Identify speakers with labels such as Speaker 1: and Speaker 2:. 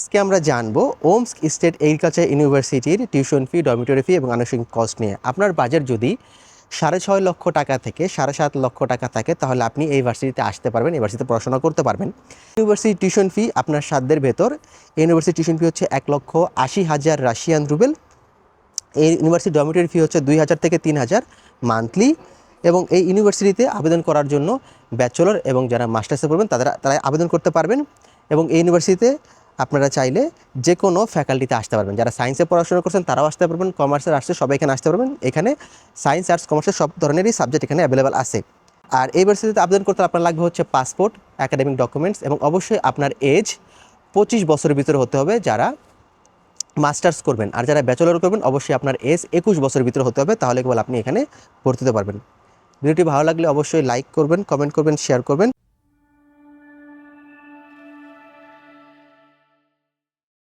Speaker 1: আজকে আমরা জানবো ওমস্ক স্টেট এগ্রিকালচার ইউনিভার্সিটির টিউশন ফি, ডরমিটরি ফি এবং আনুষঙ্গিক কস্ট নিয়ে। আপনার বাজেট যদি 6.5 লক্ষ টাকা থেকে 7.5 লক্ষ টাকা থাকে তাহলে আপনি এই ভার্সিটিতে আসতে পারবেন, এই ভার্সিটিতে পড়াশোনা করতে পারবেন। ইউনিভার্সিটি টিউশন ফি আপনার সাধ্যের ভেতর। ইউনিভার্সিটি টিউশন ফি হচ্ছে 1,80,000 রাশিয়ান রুবেল। এই ইউনিভার্সিটি ডরমিটরি ফি হচ্ছে 2,000 থেকে 3,000 মান্থলি। এবং এই ইউনিভার্সিটিতে আবেদন করার জন্য ব্যাচেলর এবং যারা মাস্টার্সে পড়বেন তারা আবেদন করতে পারবেন। এবং এই ইউনিভার্সিটিতে আপনারা চাইলে যে কোনো ফ্যাকাল্টিতে আসতে পারবেন। যারা সায়েন্সে পড়াশোনা করছেন তারাও আসতে পারবেন, কমার্সের আর্টসে সবাই এখানে আসতে পারবেন। এখানে সায়েন্স, আর্টস, কমার্সের সব ধরনেরই সাবজেক্ট এখানে অ্যাভেলেবেল আছে। আর এই ইউনিভার্সিটিতে আবেদন করতে আপনার লাগবে হচ্ছে পাসপোর্ট, একাডেমিক ডকুমেন্টস এবং অবশ্যই আপনার এজ 25 বছরের ভিতরে হতে হবে যারা মাস্টার্স করবেন। আর যারা ব্যাচেলর করবেন অবশ্যই আপনার এজ 21 বছরের ভিতরে হতে হবে, তাহলে কেবল আপনি এখানে ভর্তি হতে পারবেন। ভিডিওটি ভালো লাগলে অবশ্যই লাইক করবেন, কমেন্ট করবেন, শেয়ার করবেন।